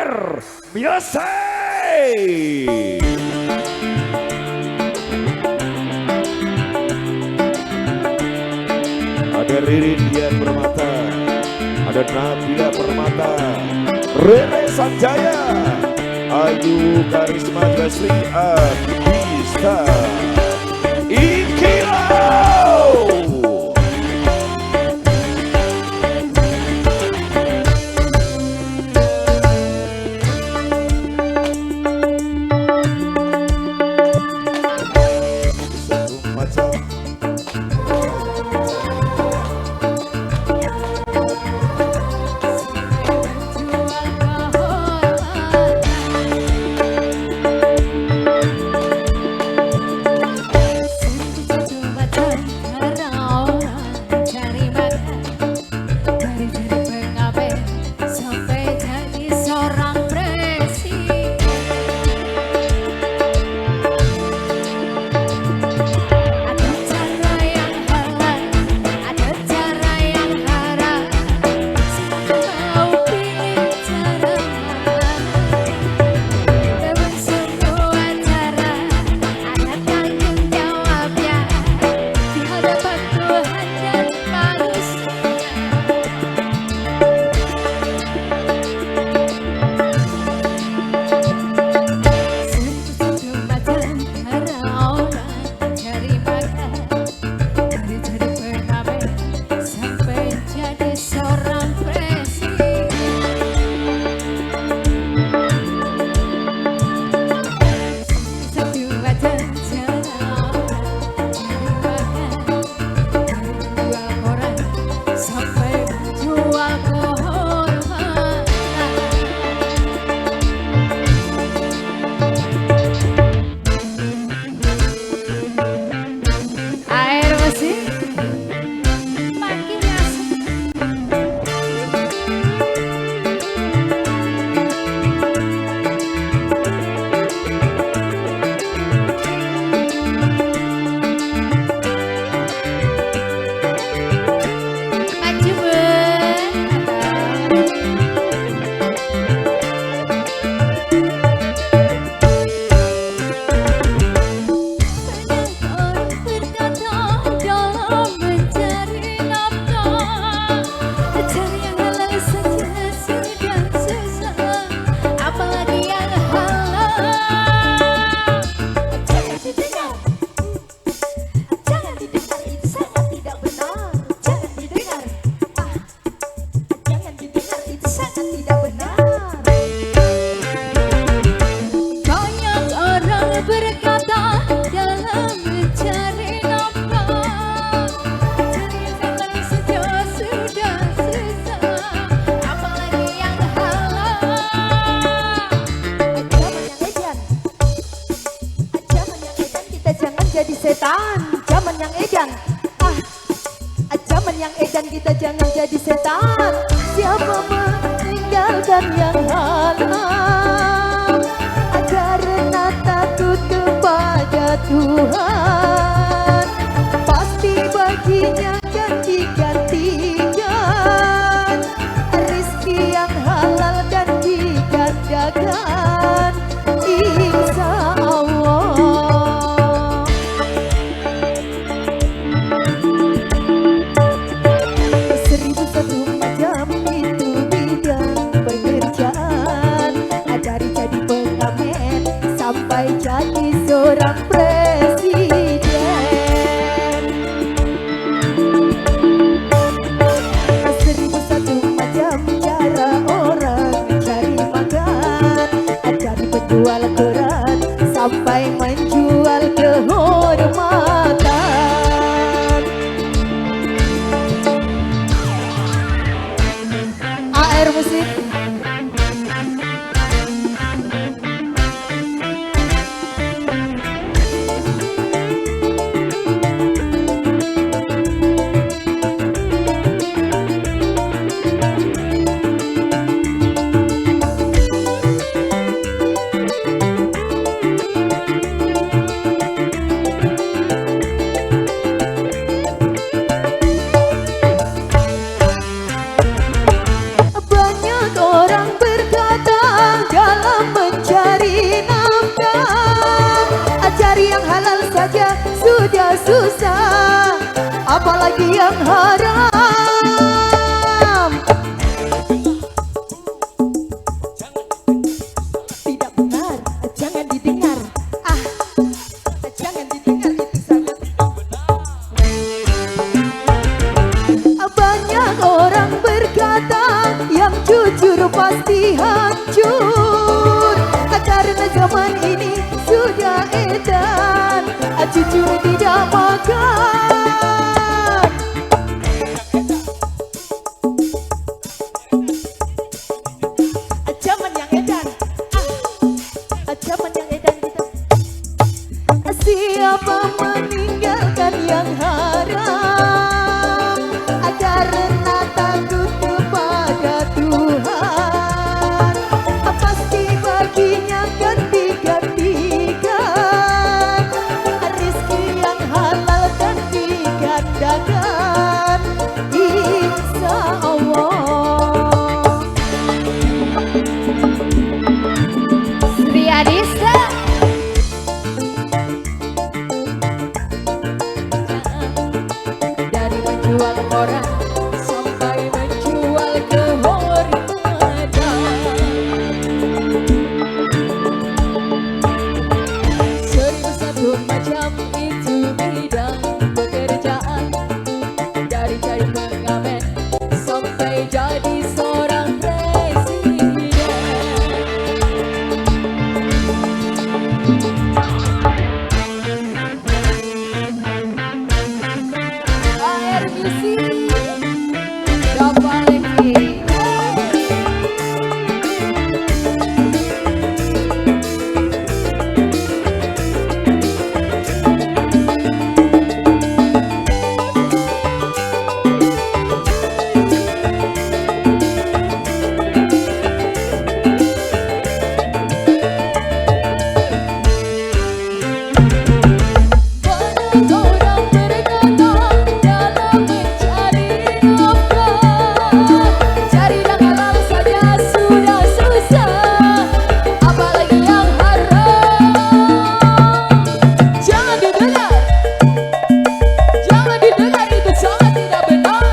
luar biasa. Ada Ririn Dian Permata, ada Nabila Permata, Rere Sanjaya, Ayu Karisma Jasri Abista, Ikilau. Zaman yang edan, zaman yang edan, kita jangan jadi setan. Siapa meninggalkan yang halal, karena takut kepada Tuhan, pasti baginya ganti-gantikan rezeki yang halal dan digandakan, insya Allah. Sampai jadi seorang presiden. susah, apalagi yang haram. Tidak benar, jangan didengar. Jangan didengar, itu sangat banyak orang berkata yang jujur pasti hancur. Karena zaman ini sudah edan, jujur tidak makan. Zaman yang edan, zaman yang edan kita. Siapa meninggalkan yang haram karena takut kepada Tuhan, pasti baginya ganti-gantikan rezeki yang halal dan digandakan, insya Allah. Sri Adisa dari menjual koran sampai menjual kehormatan, seribu satu macam itu bidang pekerjaan, dari cari pengamen sampai jadi seorang presiden. AR Music Dapalegi. Banyak orang berkata dalam mencari nafkah, cari yang halal saja sudah susah, apalagi yang haram. Jangan didengar, itu sangat tidak benar.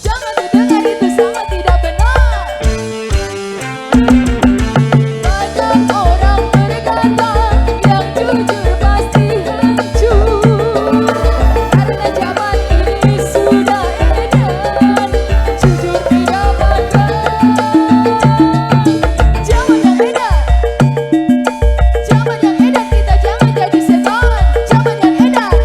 Jangan didengar, itu sangat tidak benar. Banyak orang berkata yang jujur pasti hancur, karena zaman ini sudah edan, jujur tidak makan. Zaman yang edan, kita jangan jadi setan. Zaman yang edan,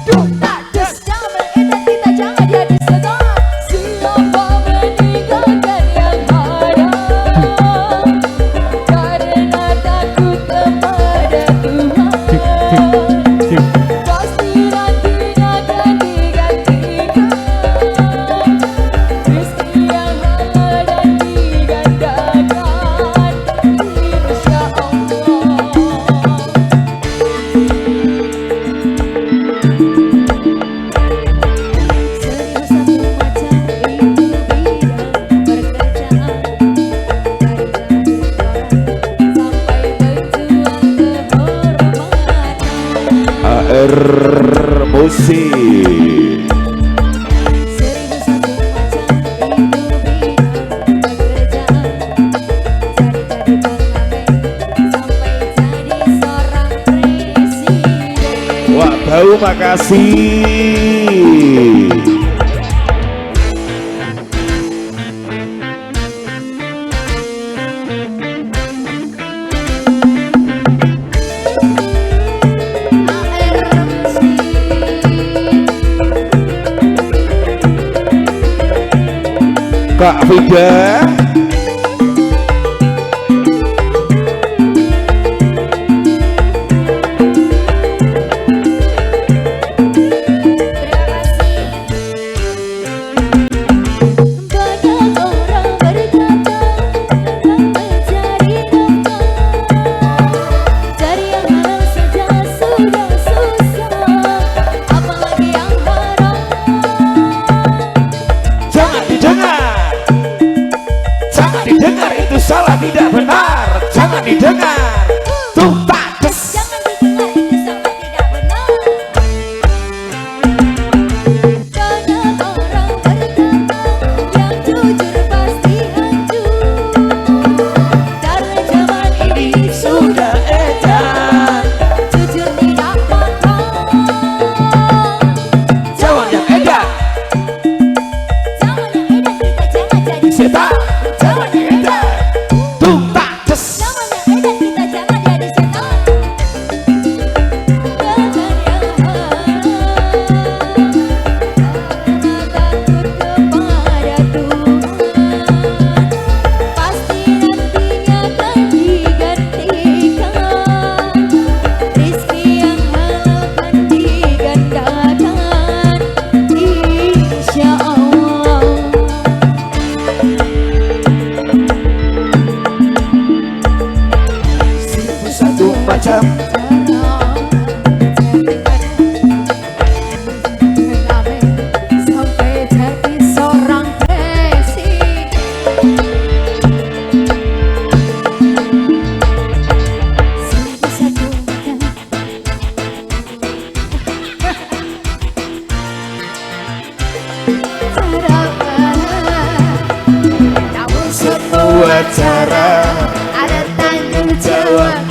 duh tak des. Zaman edan, kita jangan jadi setan. Siapa meninggalkan yang haram karena takut kepada Tuhan, pasti nantinya akan digantikan rezeki yang halal dan digandakan, insya Allah. Seribu satu macam itu bidang pekerjaan, dari jadi orang sampai menjual kehormatan. AR Musik. Seribu satu macam itu bidang pekerjaan, dari jadi pengamen sampai jadi seorang presiden. Wah, tahu makasih. Kak Vida. Banyak orang berkata dalam mencari nafkah, cari yang halal saja sudah susah, apalagi yang haram. Jangan didengar, itu salah tidak benar. Jangan didengar, tuh tak des. Jangan didengar, itu salah setan, zamannya edan. Dung tak des. Zamannya edan kita jangan jadi setan. Takut kepada Tuhan, pasti nantinya akan digantikan. Rizki yang halal akan digandakan, insya Allah. 1001 macam Sampai jadi seorang presiden. Namun semua cara ada tanggung jawab.